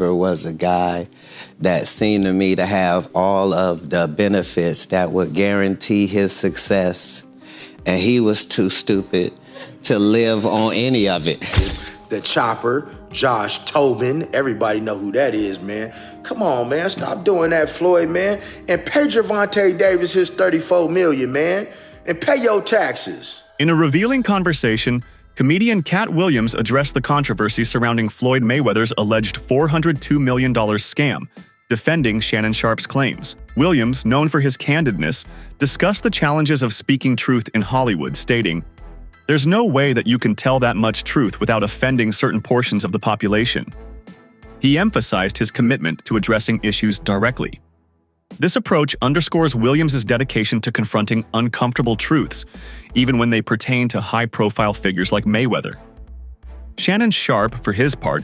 Barber was a guy that seemed to me to have all of the benefits that would guarantee his success, and he was too stupid to live on any of it. The Chopper, Josh Tobin, everybody know who that is, man. Come on, man, stop doing that, Floyd, man. And pay Gervonta Davis his $34 million, man. And pay your taxes. In a revealing conversation, comedian Katt Williams addressed the controversy surrounding Floyd Mayweather's alleged $402 million scam, defending Shannon Sharpe's claims. Williams, known for his candidness, discussed the challenges of speaking truth in Hollywood, stating, "There's no way that you can tell that much truth without offending certain portions of the population." He emphasized his commitment to addressing issues directly. This approach underscores Williams' dedication to confronting uncomfortable truths, even when they pertain to high-profile figures like Mayweather. Shannon Sharpe, for his part,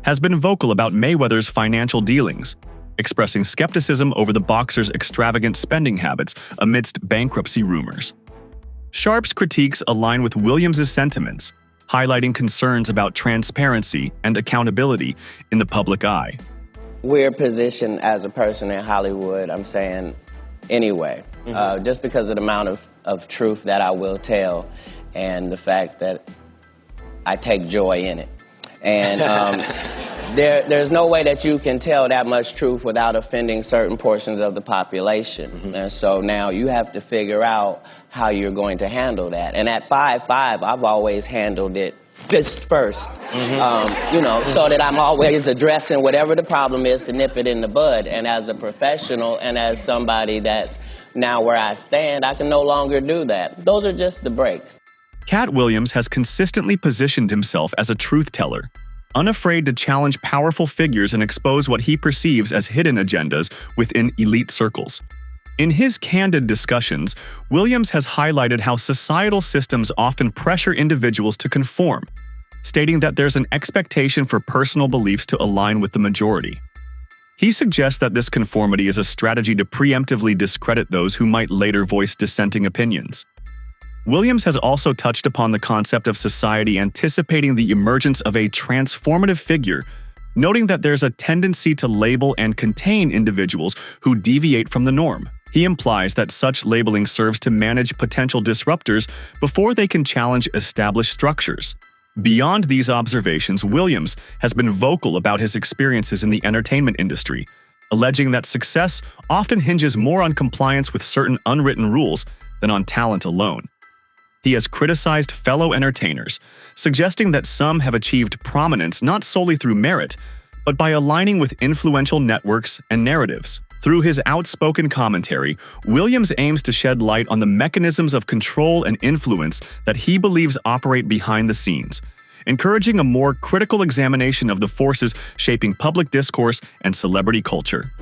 has been vocal about Mayweather's financial dealings, expressing skepticism over the boxer's extravagant spending habits amidst bankruptcy rumors. Sharpe's critiques align with Williams' sentiments, highlighting concerns about transparency and accountability in the public eye. We're positioned as a person in Hollywood, I'm saying, anyway, just because of the amount of truth that I will tell and the fact that I take joy in it. And there's no way that you can tell that much truth without offending certain portions of the population. And so now you have to figure out how you're going to handle that. And at 5'5", I've always handled it just first, you know, so that I'm always addressing whatever the problem is to nip it in the bud. And as a professional and as somebody that's now where I stand, I can no longer do that. Those are just the breaks. Katt Williams has consistently positioned himself as a truth teller, unafraid to challenge powerful figures and expose what he perceives as hidden agendas within elite circles. In his candid discussions, Williams has highlighted how societal systems often pressure individuals to conform, stating that there's an expectation for personal beliefs to align with the majority. He suggests that this conformity is a strategy to preemptively discredit those who might later voice dissenting opinions. Williams has also touched upon the concept of society anticipating the emergence of a transformative figure, noting that there's a tendency to label and contain individuals who deviate from the norm. He implies that such labeling serves to manage potential disruptors before they can challenge established structures. Beyond these observations, Williams has been vocal about his experiences in the entertainment industry, alleging that success often hinges more on compliance with certain unwritten rules than on talent alone. He has criticized fellow entertainers, suggesting that some have achieved prominence not solely through merit, but by aligning with influential networks and narratives. Through his outspoken commentary, Williams aims to shed light on the mechanisms of control and influence that he believes operate behind the scenes, encouraging a more critical examination of the forces shaping public discourse and celebrity culture.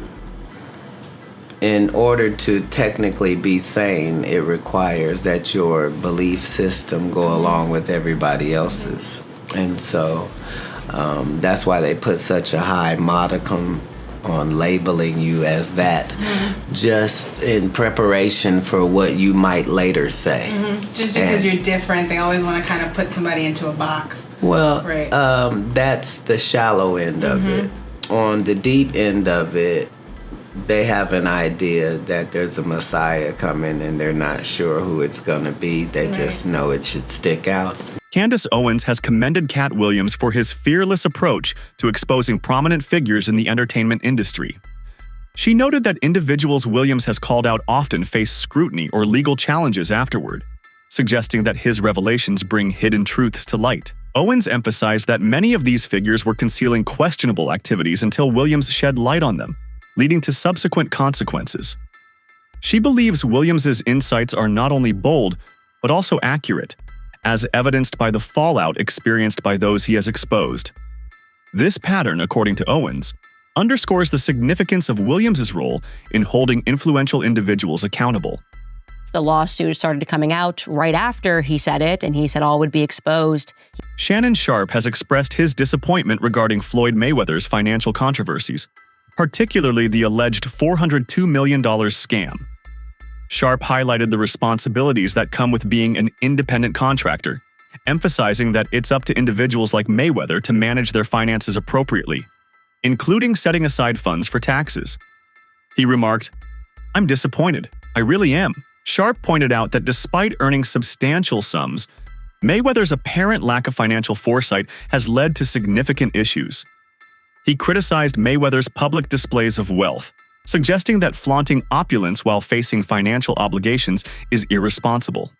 In order to technically be sane, it requires that your belief system go along with everybody else's. And so that's why they put such a high modicum on labeling you as that, just in preparation for what you might later say. Just because you're different, they always want to kind of put somebody into a box. Well, right. That's the shallow end of it. On the deep end of it, they have an idea that there's a Messiah coming and they're not sure who it's going to be. They just know it should stick out. Candace Owens has commended Katt Williams for his fearless approach to exposing prominent figures in the entertainment industry. She noted that individuals Williams has called out often face scrutiny or legal challenges afterward, suggesting that his revelations bring hidden truths to light. Owens emphasized that many of these figures were concealing questionable activities until Williams shed light on them, leading to subsequent consequences. She believes Williams's insights are not only bold, but also accurate, as evidenced by the fallout experienced by those he has exposed. This pattern, according to Owens, underscores the significance of Williams's role in holding influential individuals accountable. The lawsuit started coming out right after he said it, and he said all would be exposed. Shannon Sharpe has expressed his disappointment regarding Floyd Mayweather's financial controversies, particularly the alleged $402 million scam. Sharpe highlighted the responsibilities that come with being an independent contractor, emphasizing that it's up to individuals like Mayweather to manage their finances appropriately. including setting aside funds for taxes. He remarked, "I'm disappointed. I really am." Sharpe pointed out that despite earning substantial sums, Mayweather's apparent lack of financial foresight has led to significant issues. He criticized Mayweather's public displays of wealth, suggesting that flaunting opulence while facing financial obligations is irresponsible.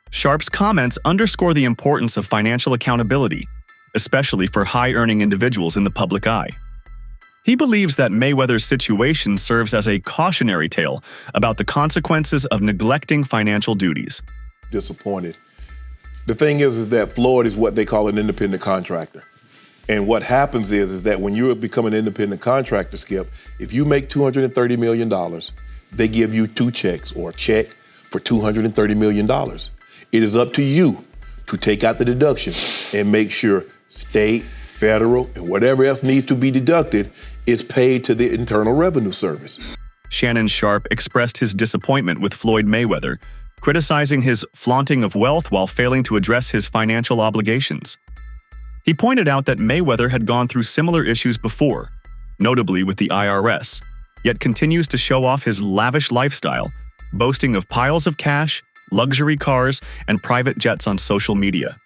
Sharpe's comments underscore the importance of financial accountability, especially for high-earning individuals in the public eye. He believes that Mayweather's situation serves as a cautionary tale about the consequences of neglecting financial duties. Disappointed. The thing is that Floyd is what they call an independent contractor. And what happens is that when you become an independent contractor, Skip, if you make $230 million, they give you 2 checks or a check for $230 million. It is up to you to take out the deduction and make sure state, federal, and whatever else needs to be deducted is paid to the Internal Revenue Service. Shannon Sharpe expressed his disappointment with Floyd Mayweather, criticizing his flaunting of wealth while failing to address his financial obligations. He pointed out that Mayweather had gone through similar issues before, notably with the IRS, yet continues to show off his lavish lifestyle, boasting of piles of cash, luxury cars, and private jets on social media.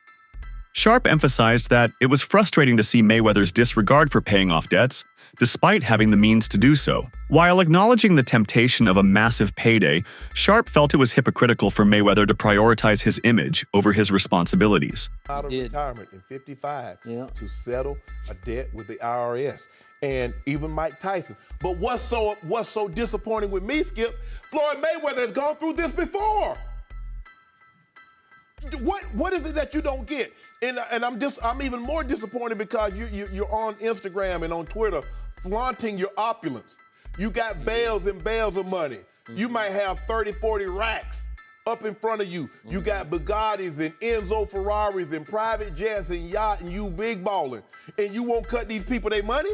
Sharpe emphasized that it was frustrating to see Mayweather's disregard for paying off debts, despite having the means to do so. While acknowledging the temptation of a massive payday, Sharpe felt it was hypocritical for Mayweather to prioritize his image over his responsibilities. Out of retirement in 55 to settle a debt with the IRS. And even Mike Tyson. But what's so disappointing with me, Skip, Floyd Mayweather has gone through this before. What is it that you don't get? And I'm even more disappointed because you're on Instagram and on Twitter flaunting your opulence. You got bales and bales of money. You might have 30, 40 racks up in front of you. You got Bugattis and Enzo Ferraris and private jets and yacht and you big balling. And you won't cut these people their money?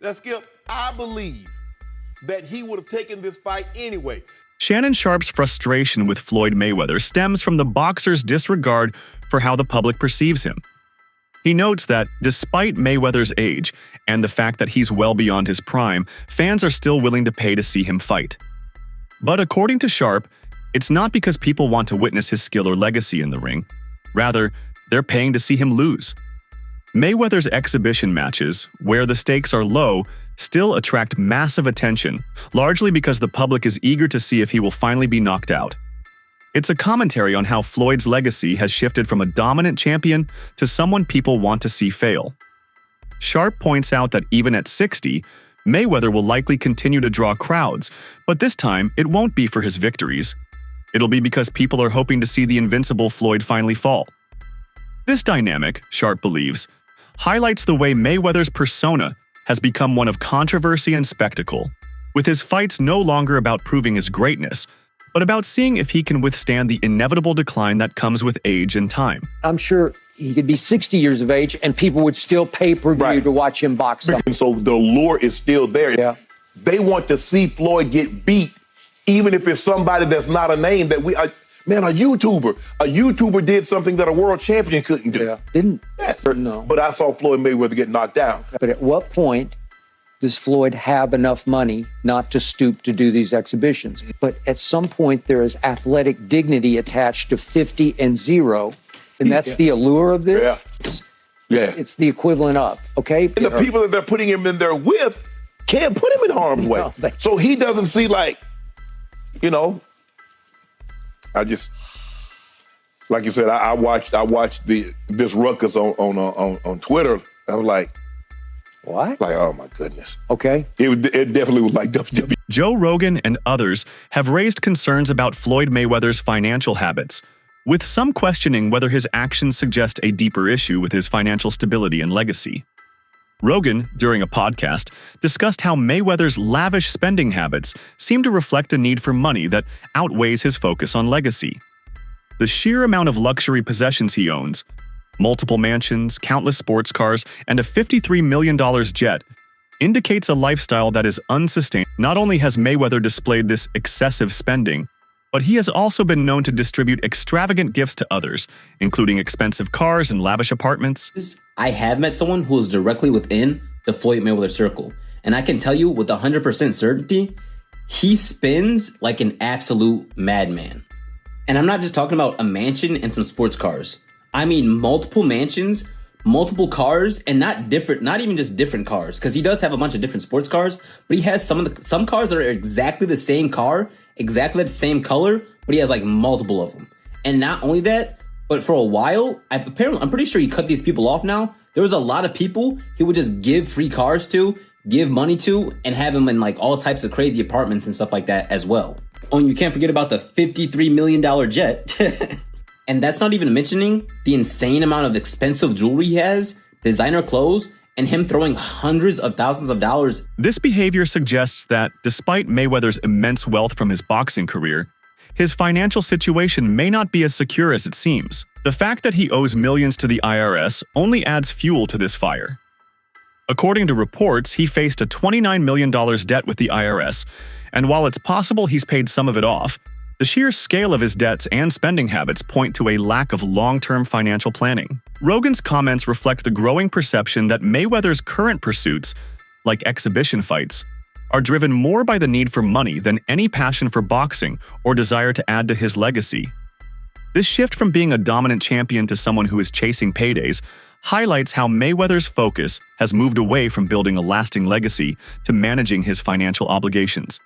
Now, Skip, I believe that he would have taken this fight anyway. Shannon Sharpe's frustration with Floyd Mayweather stems from the boxer's disregard for how the public perceives him. He notes that, despite Mayweather's age and the fact that he's well beyond his prime, fans are still willing to pay to see him fight. But according to Sharpe, it's not because people want to witness his skill or legacy in the ring. Rather, they're paying to see him lose. Mayweather's exhibition matches, where the stakes are low, still attract massive attention, largely because the public is eager to see if he will finally be knocked out. It's a commentary on how Floyd's legacy has shifted from a dominant champion to someone people want to see fail. Sharpe points out that even at 60, Mayweather will likely continue to draw crowds, but this time it won't be for his victories. It'll be because people are hoping to see the invincible Floyd finally fall. This dynamic, Sharpe believes, highlights the way Mayweather's persona has become one of controversy and spectacle, with his fights no longer about proving his greatness, but about seeing if he can withstand the inevitable decline that comes with age and time. I'm sure he could be 60 years of age and people would still pay per view to watch him box. And so the allure is still there. Yeah. They want to see Floyd get beat, even if it's somebody that's not a name that we are. Man, a YouTuber did something that a world champion couldn't do. Yeah. Didn't? Yes. No. But I saw Floyd Mayweather get knocked down. But at what point does Floyd have enough money not to stoop to do these exhibitions? But at some point, there is athletic dignity attached to 50 and 0, and that's the allure of this. It's the equivalent of, okay? And the people that they're putting him in there with can't put him in harm's way. So he doesn't see, like, you know, I just, like you said, I watched this ruckus on Twitter. I was like, what? Like, oh my goodness. Okay. It definitely was like WWE. Joe Rogan and others have raised concerns about Floyd Mayweather's financial habits, with some questioning whether his actions suggest a deeper issue with his financial stability and legacy. Rogan, during a podcast, discussed how Mayweather's lavish spending habits seem to reflect a need for money that outweighs his focus on legacy. The sheer amount of luxury possessions he owns, multiple mansions, countless sports cars, and a $53 million jet, indicates a lifestyle that is unsustainable. Not only has Mayweather displayed this excessive spending, but he has also been known to distribute extravagant gifts to others, including expensive cars and lavish apartments. I have met someone who is directly within the Floyd Mayweather circle. And I can tell you with 100% certainty, he spins like an absolute madman. And I'm not just talking about a mansion and some sports cars. I mean multiple mansions, multiple cars, and not even just different cars, because he does have a bunch of different sports cars, but he has some cars that are exactly the same car, exactly the same color, but he has like multiple of them. And not only that, but for a while, I'm pretty sure he cut these people off now. There was a lot of people he would just give free cars to, give money to, and have them in like all types of crazy apartments and stuff like that as well. Oh, and you can't forget about the $53 million jet. And that's not even mentioning the insane amount of expensive jewelry he has, designer clothes, and him throwing hundreds of thousands of dollars. This behavior suggests that, despite Mayweather's immense wealth from his boxing career, his financial situation may not be as secure as it seems. The fact that he owes millions to the IRS only adds fuel to this fire. According to reports, he faced a $29 million debt with the IRS, and while it's possible he's paid some of it off, the sheer scale of his debts and spending habits point to a lack of long-term financial planning. Rogan's comments reflect the growing perception that Mayweather's current pursuits, like exhibition fights, are driven more by the need for money than any passion for boxing or desire to add to his legacy. This shift from being a dominant champion to someone who is chasing paydays highlights how Mayweather's focus has moved away from building a lasting legacy to managing his financial obligations.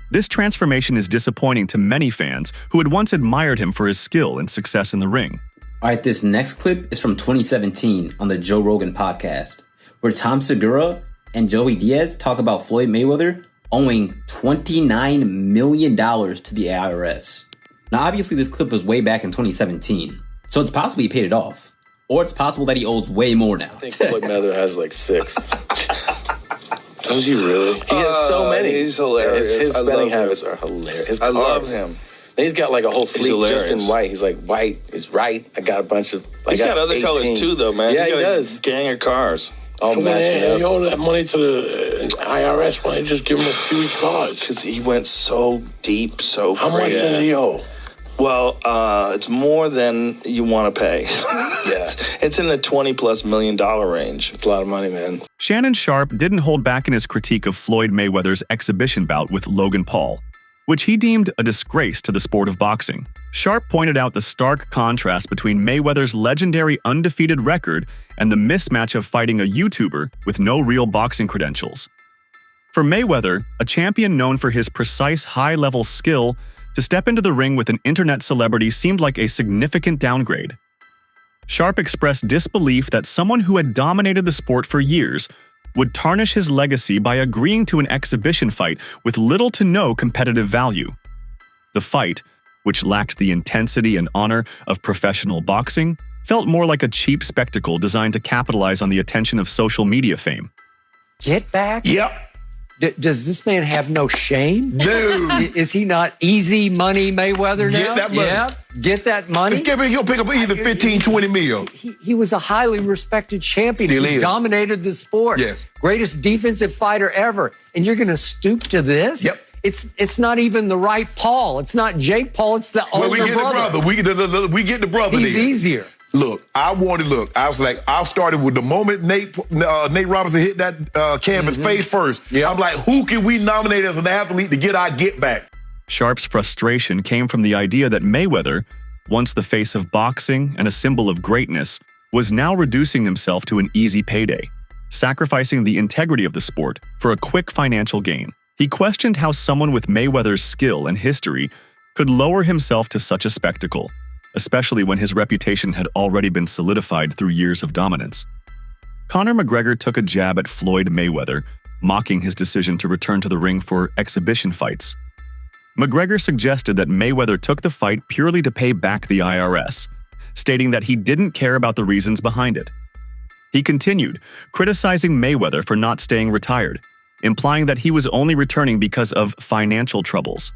This transformation is disappointing to many fans who had once admired him for his skill and success in the ring. All right, this next clip is from 2017 on the Joe Rogan podcast, where Tom Segura and Joey Diaz talk about Floyd Mayweather owing $29 million to the IRS. Now, obviously, this clip was way back in 2017, so it's possible he paid it off. Or it's possible that he owes way more now. I think Floyd Mayweather has like 6. Does he really? He has so many. He's hilarious. His spending habits are hilarious. His cars. I love him. He's got like a whole fleet just in white. He's like, white is right. I got a bunch of. He's got other 18 colors too, though, man. Yeah, he does. Gang of cars. All matching up. He owed that money to the IRS. Why don't you just give him a few cars? Because he went so deep, so How much does he owe? Well, it's more than you want to pay. Yeah. It's in the $20+ million range. It's a lot of money, man. Shannon Sharpe didn't hold back in his critique of Floyd Mayweather's exhibition bout with Logan Paul, which he deemed a disgrace to the sport of boxing. Sharpe pointed out the stark contrast between Mayweather's legendary undefeated record and the mismatch of fighting a YouTuber with no real boxing credentials. For Mayweather, a champion known for his precise high-level skill, to step into the ring with an internet celebrity seemed like a significant downgrade. Sharpe expressed disbelief that someone who had dominated the sport for years would tarnish his legacy by agreeing to an exhibition fight with little to no competitive value. The fight, which lacked the intensity and honor of professional boxing, felt more like a cheap spectacle designed to capitalize on the attention of social media fame. Get back? Yep. Does this man have no shame? No. Is he not easy money Mayweather now? Get that money. Yeah, get that money. He'll pick up either 15, 20 mil. He was a highly respected champion. Still He is. dominated the sport. Yes. Greatest defensive fighter ever. And you're going to stoop to this? Yep. It's not even the right Paul. It's not Jake Paul. It's the older We get brother. we get the brother. He's then. easier. Look, I was like, I started with the moment Nate Robinson hit that canvas face first. Yep. I'm like, who can we nominate as an athlete to get our get back? Sharpe's frustration came from the idea that Mayweather, once the face of boxing and a symbol of greatness, was now reducing himself to an easy payday, sacrificing the integrity of the sport for a quick financial gain. He questioned how someone with Mayweather's skill and history could lower himself to such a spectacle, especially when his reputation had already been solidified through years of dominance. Conor McGregor took a jab at Floyd Mayweather, mocking his decision to return to the ring for exhibition fights. McGregor suggested that Mayweather took the fight purely to pay back the IRS, stating that he didn't care about the reasons behind it. He continued, criticizing Mayweather for not staying retired, implying that he was only returning because of financial troubles.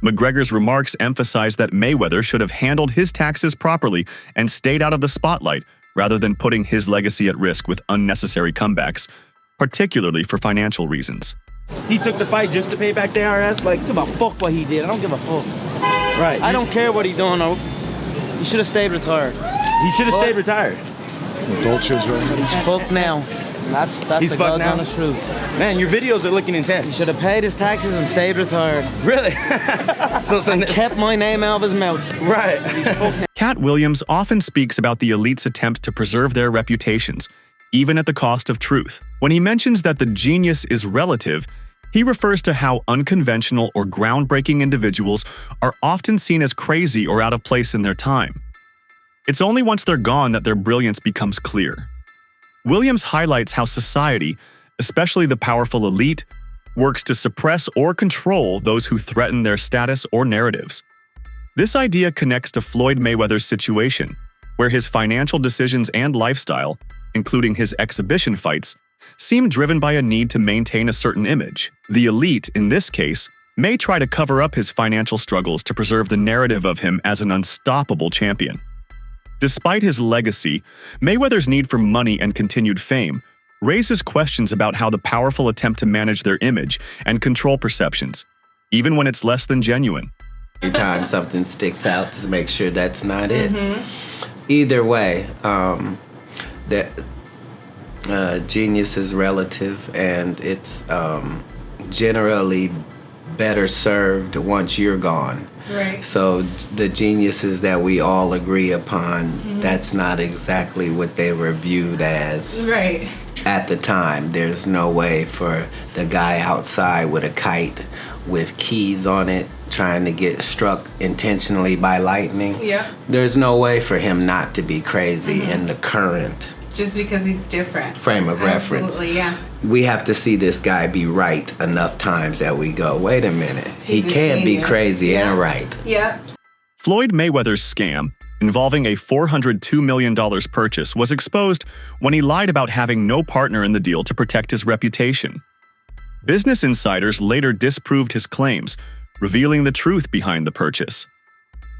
McGregor's remarks emphasized that Mayweather should have handled his taxes properly and stayed out of the spotlight rather than putting his legacy at risk with unnecessary comebacks, particularly for financial reasons. He took the fight just to pay back the IRS? Like, give a fuck what he did. I don't give a fuck. Right. I don't care what he's doing. He should have stayed retired. He should have stayed retired. Dolce's right. He's fucked now. That's He's the fucked God's now? honest truth. Man, your videos are looking intense. He should have paid his taxes and stayed retired. Really? And kept my name out of his mouth. Right. Katt Williams often speaks about the elite's attempt to preserve their reputations, even at the cost of truth. When he mentions that the genius is relative, he refers to how unconventional or groundbreaking individuals are often seen as crazy or out of place in their time. It's only once they're gone that their brilliance becomes clear. Williams highlights how society, especially the powerful elite, works to suppress or control those who threaten their status or narratives. This idea connects to Floyd Mayweather's situation, where his financial decisions and lifestyle, including his exhibition fights, seem driven by a need to maintain a certain image. The elite, in this case, may try to cover up his financial struggles to preserve the narrative of him as an unstoppable champion. Despite his legacy, Mayweather's need for money and continued fame raises questions about how the powerful attempt to manage their image and control perceptions, even when it's less than genuine. Every time something sticks out to make sure that's not it. Either way, genius is relative, and it's generally better served once you're gone. Right. So the geniuses that we all agree upon, that's not exactly what they were viewed as. Right. At the time. There's no way for the guy outside with a kite with keys on it trying to get struck intentionally by lightning. Yeah. There's no way for him not to be crazy in the current Just because he's different. frame of reference. Absolutely, yeah. We have to see this guy be right enough times that we go, wait a minute, he He's a can't be genius. crazy Yeah. and right. Yep. Floyd Mayweather's scam, involving a $402 million purchase, was exposed when he lied about having no partner in the deal to protect his reputation. Business insiders later disproved his claims, revealing the truth behind the purchase.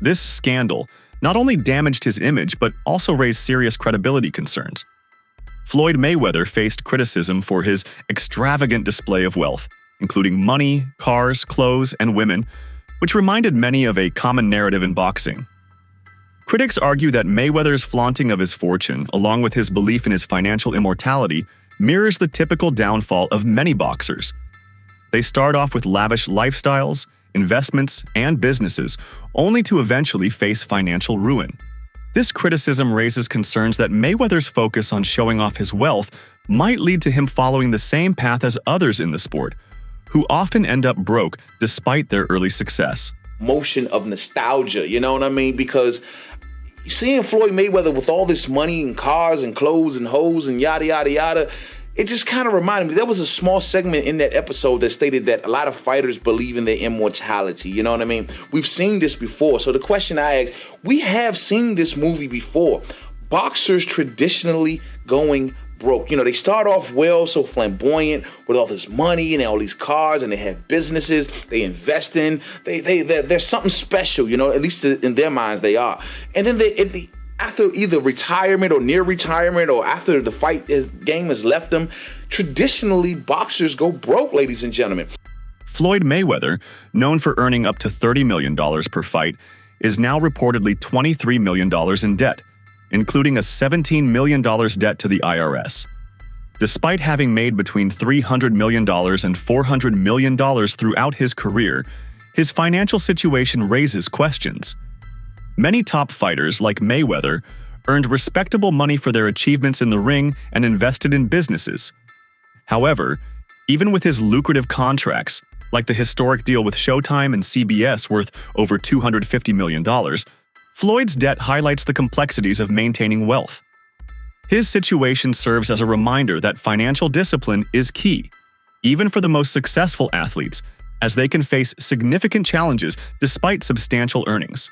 This scandal not only damaged his image but also raised serious credibility concerns. Floyd Mayweather faced criticism for his extravagant display of wealth, including money, cars, clothes, and women, which reminded many of a common narrative in boxing. Critics argue that Mayweather's flaunting of his fortune, along with his belief in his financial immortality, mirrors the typical downfall of many boxers. They start off with lavish lifestyles, investments, and businesses, only to eventually face financial ruin. This criticism raises concerns that Mayweather's focus on showing off his wealth might lead to him following the same path as others in the sport, who often end up broke despite their early success. Motion of nostalgia, you know what I mean? Because seeing Floyd Mayweather with all this money and cars and clothes and hoes and yada, yada, yada, it just kind of reminded me. There was a small segment in that episode that stated that a lot of fighters believe in their immortality. You know what I mean? We've seen this before. So the question I ask, we have seen this movie before. Boxers traditionally going broke. You know, they start off well, so flamboyant with all this money and all these cars, and they have businesses they invest in. There's something special, you know, at least in their minds they are. And then after either retirement or near retirement or after the fight game has left them, traditionally boxers go broke, ladies and gentlemen. Floyd Mayweather, known for earning up to $30 million per fight, is now reportedly $23 million in debt, including a $17 million debt to the IRS. Despite having made between $300 million and $400 million throughout his career, his financial situation raises questions. Many top fighters, like Mayweather, earned respectable money for their achievements in the ring and invested in businesses. However, even with his lucrative contracts, like the historic deal with Showtime and CBS worth over $250 million, Floyd's debt highlights the complexities of maintaining wealth. His situation serves as a reminder that financial discipline is key, even for the most successful athletes, as they can face significant challenges despite substantial earnings.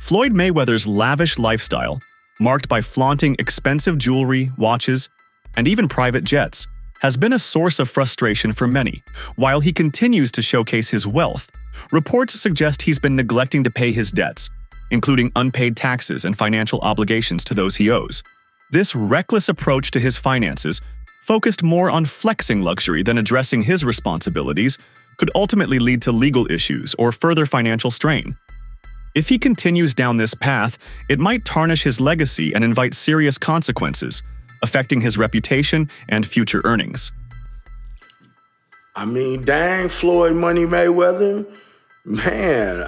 Floyd Mayweather's lavish lifestyle, marked by flaunting expensive jewelry, watches, and even private jets, has been a source of frustration for many. While he continues to showcase his wealth, reports suggest he's been neglecting to pay his debts, including unpaid taxes and financial obligations to those he owes. This reckless approach to his finances, focused more on flexing luxury than addressing his responsibilities, could ultimately lead to legal issues or further financial strain. If he continues down this path, it might tarnish his legacy and invite serious consequences, affecting his reputation and future earnings. I mean, dang, Floyd Money Mayweather. Man,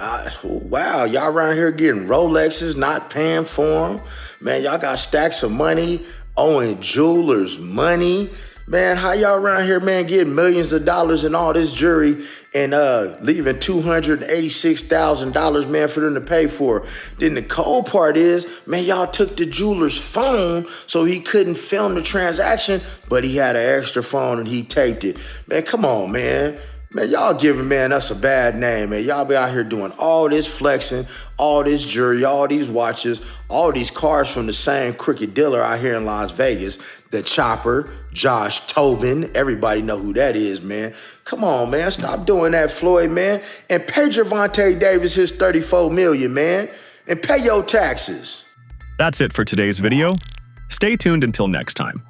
wow, y'all around here getting Rolexes, not paying for them. Man, y'all got stacks of money, owing jewelers money. Man, how y'all around here, man, getting millions of dollars in all this jewelry and leaving $286,000, man, for them to pay for? Then the cold part is, man, y'all took the jeweler's phone so he couldn't film the transaction, but he had an extra phone and he taped it. Man, come on, man. Man, y'all giving, man, us a bad name, man. Y'all be out here doing all this flexing, all this jewelry, all these watches, all these cars from the same crooked dealer out here in Las Vegas. The Chopper, Josh Tobin, everybody know who that is, man. Come on, man, stop doing that, Floyd, man. And pay Gervonta Davis his $34 million, man. And pay your taxes. That's it for today's video. Stay tuned until next time.